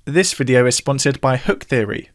This video is sponsored by Hook Theory.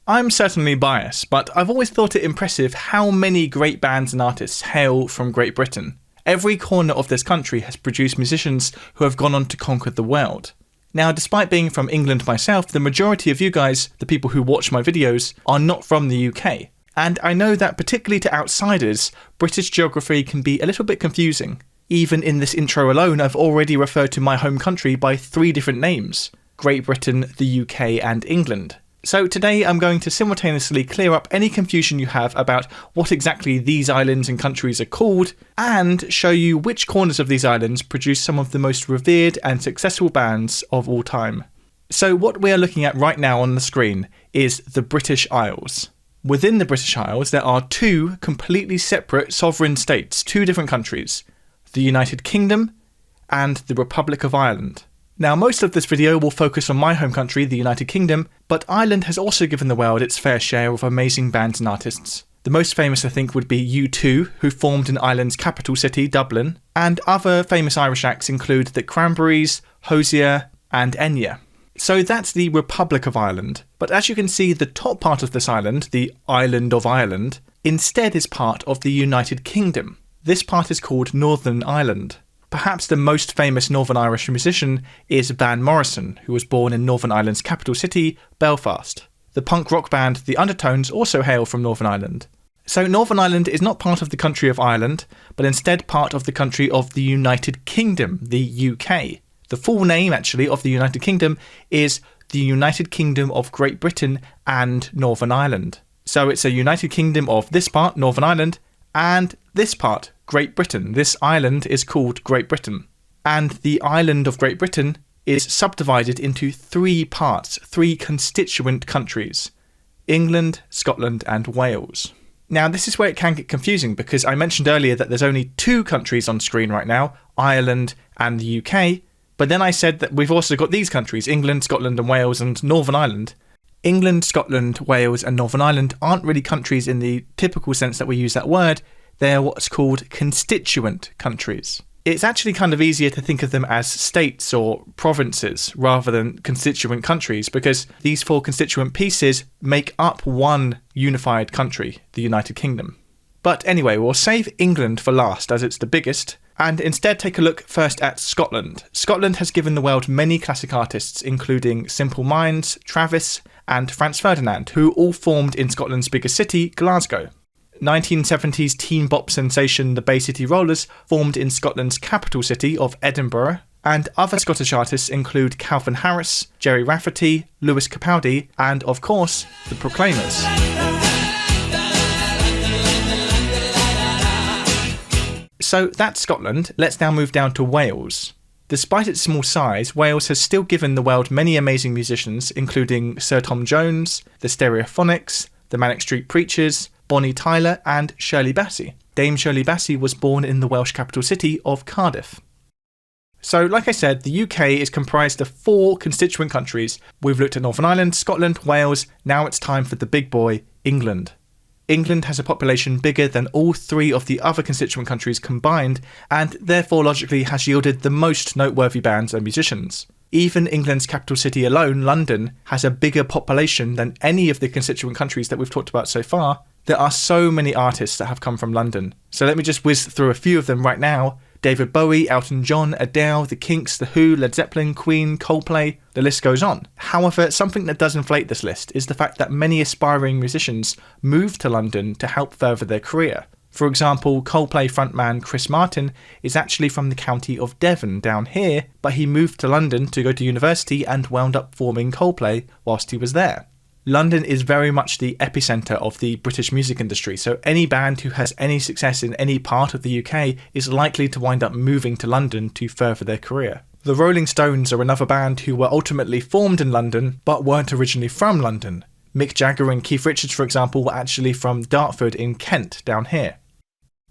I'm certainly biased, but I've always thought it impressive how many great bands and artists hail from Great Britain. Every corner of this country has produced musicians who have gone on to conquer the world. Now, despite being from England myself, the majority of you guys, the people who watch my videos, are not from the UK. And I know that particularly to outsiders, British geography can be a little bit confusing. Even in this intro alone, I've already referred to my home country by 3 different names: Great Britain, the UK, and England. So today I'm going to simultaneously clear up any confusion you have about what exactly these islands and countries are called, and show you which corners of these islands produce some of the most revered and successful bands of all time. So what we are looking at right now on the screen is the British Isles. Within the British Isles there are 2 completely separate sovereign states, 2 different countries: the United Kingdom and the Republic of Ireland. Now, most of this video will focus on my home country, the United Kingdom, but Ireland has also given the world its fair share of amazing bands and artists. The most famous, I think, would be U2, who formed in Ireland's capital city, Dublin, and other famous Irish acts include the Cranberries, Hozier, and Enya. So that's the Republic of Ireland, but as you can see, the top part of this island, the Island of Ireland, instead is part of the United Kingdom. This part is called Northern Ireland. Perhaps the most famous Northern Irish musician is Van Morrison, who was born in Northern Ireland's capital city, Belfast. The punk rock band The Undertones also hail from Northern Ireland. So Northern Ireland is not part of the country of Ireland, but instead part of the country of the United Kingdom, the UK. The full name, actually, of the United Kingdom is the United Kingdom of Great Britain and Northern Ireland. So it's a United Kingdom of this part, Northern Ireland, and this part, Great Britain. This island is called Great Britain. And the island of Great Britain is subdivided into 3 parts, 3 constituent countries: England, Scotland, and Wales. Now, this is where it can get confusing because I mentioned earlier that there's only 2 countries on screen right now, Ireland and the UK, but then I said that we've also got these countries, England, Scotland, and Wales, and Northern Ireland. England, Scotland, Wales, and Northern Ireland aren't really countries in the typical sense that we use that word. They're what's called constituent countries. It's actually kind of easier to think of them as states or provinces rather than constituent countries, because these 4 constituent pieces make up one unified country, the United Kingdom. But anyway, we'll save England for last as it's the biggest, and instead take a look first at Scotland. Scotland has given the world many classic artists, including Simple Minds, Travis, and Franz Ferdinand, who all formed in Scotland's biggest city, Glasgow. 1970s teen bop sensation the Bay City Rollers formed in Scotland's capital city of Edinburgh, and other Scottish artists include Calvin Harris, Gerry Rafferty, Lewis Capaldi, and of course, the Proclaimers. So that's Scotland. Let's now move down to Wales. Despite its small size, Wales has still given the world many amazing musicians, including Sir Tom Jones, the Stereophonics, the Manic Street Preachers, Bonnie Tyler, and Shirley Bassey. Dame Shirley Bassey was born in the Welsh capital city of Cardiff. So, like I said, the UK is comprised of 4 constituent countries. We've looked at Northern Ireland, Scotland, Wales. Now it's time for the big boy, England. England has a population bigger than all 3 of the other constituent countries combined, and therefore logically has yielded the most noteworthy bands and musicians. Even England's capital city alone, London, has a bigger population than any of the constituent countries that we've talked about so far. There are so many artists that have come from London. So let me just whiz through a few of them right now. David Bowie, Elton John, Adele, The Kinks, The Who, Led Zeppelin, Queen, Coldplay, the list goes on. However, something that does inflate this list is the fact that many aspiring musicians moved to London to help further their career. For example, Coldplay frontman Chris Martin is actually from the county of Devon down here, but he moved to London to go to university and wound up forming Coldplay whilst he was there. London is very much the epicentre of the British music industry, so any band who has any success in any part of the UK is likely to wind up moving to London to further their career. The Rolling Stones are another band who were ultimately formed in London, but weren't originally from London. Mick Jagger and Keith Richards, for example, were actually from Dartford in Kent, down here.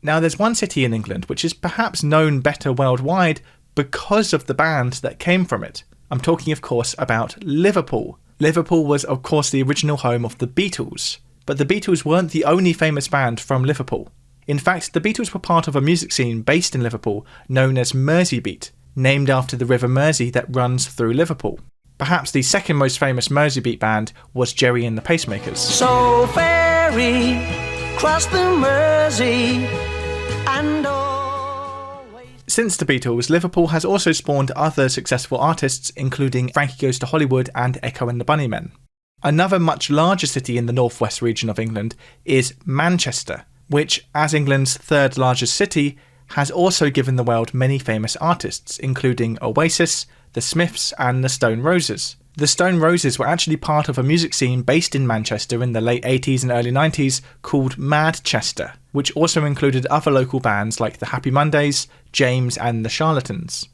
Now, there's one city in England which is perhaps known better worldwide because of the bands that came from it. I'm talking, of course, about Liverpool. Liverpool was, of course, the original home of the Beatles, but the Beatles weren't the only famous band from Liverpool. In fact, the Beatles were part of a music scene based in Liverpool known as Merseybeat, named after the River Mersey that runs through Liverpool. Perhaps the second most famous Merseybeat band was Gerry and the Pacemakers. So ferry, cross the Mersey, and always... Since the Beatles, Liverpool has also spawned other successful artists, including Frankie Goes to Hollywood and Echo and the Bunnymen. Another much larger city in the northwest region of England is Manchester, which, as England's third largest city, has also given the world many famous artists, including Oasis, the Smiths and the Stone Roses. The Stone Roses were actually part of a music scene based in Manchester in the late 80s and early 90s called Madchester, which also included other local bands like the Happy Mondays, James and the Charlatans.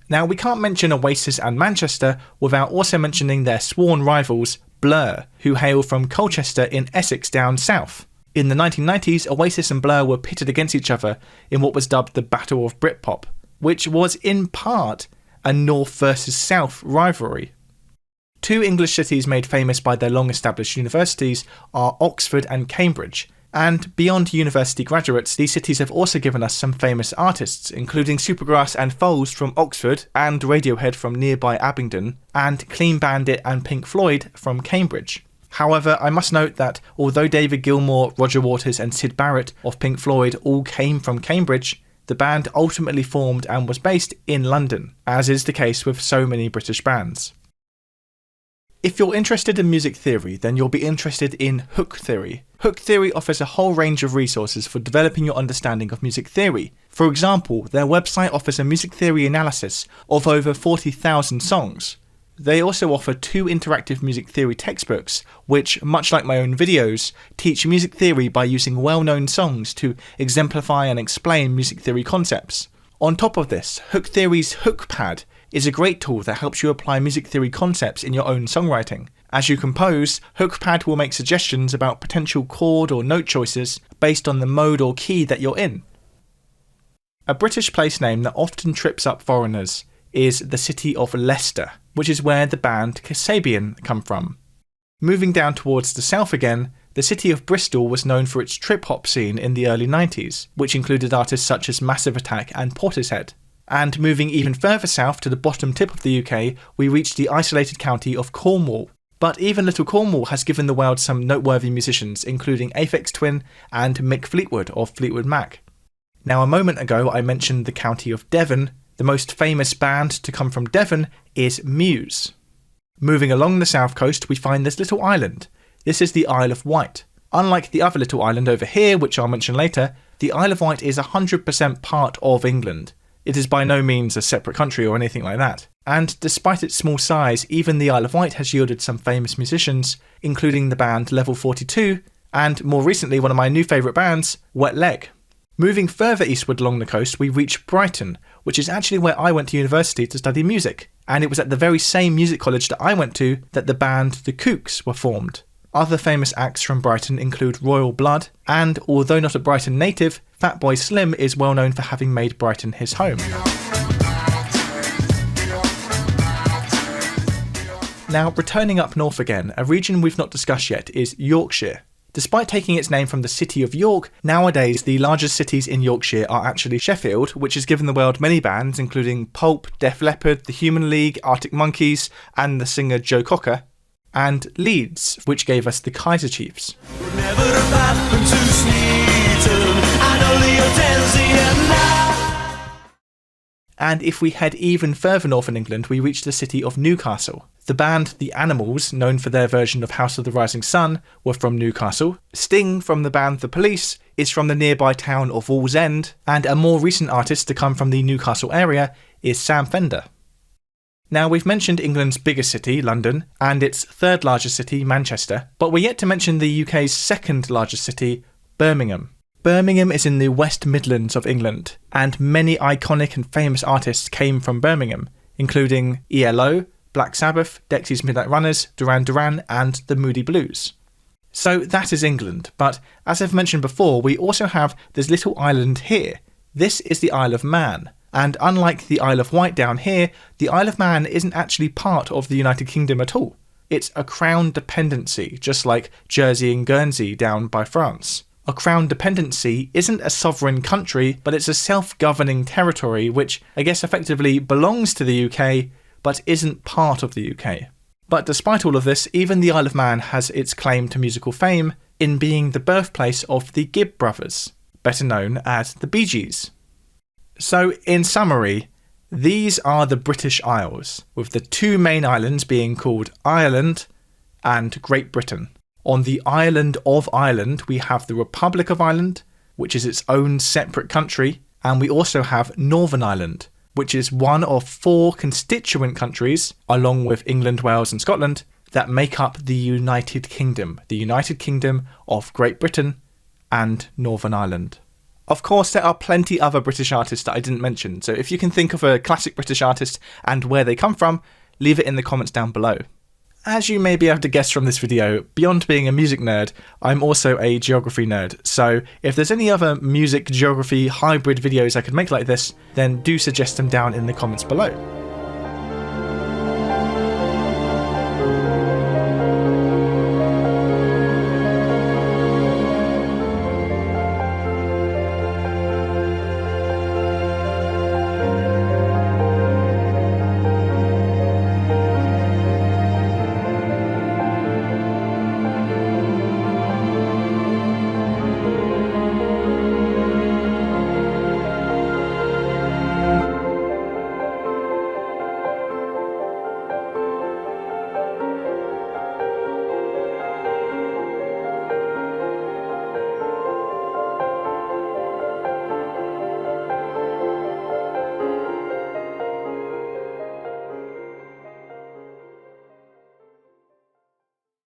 Now, we can't mention Oasis and Manchester without also mentioning their sworn rivals, Blur, who hail from Colchester in Essex down south. In the 1990s, Oasis and Blur were pitted against each other in what was dubbed the Battle of Britpop, which was in part a North versus South rivalry. Two English cities made famous by their long-established universities are Oxford and Cambridge, and beyond university graduates, these cities have also given us some famous artists, including Supergrass and Foals from Oxford, and Radiohead from nearby Abingdon, and Clean Bandit and Pink Floyd from Cambridge. However, I must note that although David Gilmour, Roger Waters and Syd Barrett of Pink Floyd all came from Cambridge, the band ultimately formed and was based in London, as is the case with so many British bands. If you're interested in music theory, then you'll be interested in Hook Theory. Hook Theory offers a whole range of resources for developing your understanding of music theory. For example, their website offers a music theory analysis of over 40,000 songs. They also offer 2 interactive music theory textbooks, which, much like my own videos, teach music theory by using well-known songs to exemplify and explain music theory concepts. On top of this, Hook Theory's HookPad is a great tool that helps you apply music theory concepts in your own songwriting. As you compose, HookPad will make suggestions about potential chord or note choices based on the mode or key that you're in. A British place name that often trips up foreigners is the city of Leicester, which is where the band Kasabian come from. Moving down towards the south again, the city of Bristol was known for its trip-hop scene in the early 90s, which included artists such as Massive Attack and Portishead. And moving even further south to the bottom tip of the UK, we reach the isolated county of Cornwall. But even little Cornwall has given the world some noteworthy musicians, including Aphex Twin and Mick Fleetwood of Fleetwood Mac. Now, a moment ago I mentioned the county of Devon. The most famous band to come from Devon is Muse. Moving along the south coast, we find this little island. This is the Isle of Wight. Unlike the other little island over here, which I'll mention later, the Isle of Wight is 100% part of England. It is by no means a separate country or anything like that. And despite its small size, even the Isle of Wight has yielded some famous musicians, including the band Level 42, and more recently one of my new favourite bands, Wet Leg. Moving further eastward along the coast, we reach Brighton, which is actually where I went to university to study music, and it was at the very same music college that I went to that the band The Kooks were formed. Other famous acts from Brighton include Royal Blood, and although not a Brighton native, Fatboy Slim is well known for having made Brighton his home. Now, returning up north again, a region we've not discussed yet is Yorkshire. Despite taking its name from the city of York, nowadays the largest cities in Yorkshire are actually Sheffield, which has given the world many bands including Pulp, Def Leppard, The Human League, Arctic Monkeys and the singer Joe Cocker, and Leeds, which gave us the Kaiser Chiefs. And if we head even further north in England, we reach the city of Newcastle. The band The Animals, known for their version of House of the Rising Sun, were from Newcastle. Sting, from the band The Police, is from the nearby town of Wallsend. And a more recent artist to come from the Newcastle area is Sam Fender. Now, we've mentioned England's biggest city, London, and its third largest city, Manchester, but we're yet to mention the UK's second largest city, Birmingham. Birmingham is in the West Midlands of England, and many iconic and famous artists came from Birmingham, including ELO, Black Sabbath, Dexys Midnight Runners, Duran Duran, and the Moody Blues. So that is England, but as I've mentioned before, we also have this little island here. This is the Isle of Man, and unlike the Isle of Wight down here, the Isle of Man isn't actually part of the United Kingdom at all. It's a crown dependency, just like Jersey and Guernsey down by France. A crown dependency isn't a sovereign country, but it's a self-governing territory which I guess effectively belongs to the UK, but isn't part of the UK. But despite all of this, even the Isle of Man has its claim to musical fame in being the birthplace of the Gibb Brothers, better known as the Bee Gees. So, in summary, these are the British Isles, with the two main islands being called Ireland and Great Britain. On the island of Ireland, we have the Republic of Ireland, which is its own separate country, and we also have Northern Ireland, which is one of 4 constituent countries, along with England, Wales and Scotland, that make up the United Kingdom of Great Britain and Northern Ireland. Of course, there are plenty other British artists that I didn't mention, so if you can think of a classic British artist and where they come from, leave it in the comments down below. As you may be able to guess from this video, beyond being a music nerd, I'm also a geography nerd, so if there's any other music geography hybrid videos I could make like this, then do suggest them down in the comments below.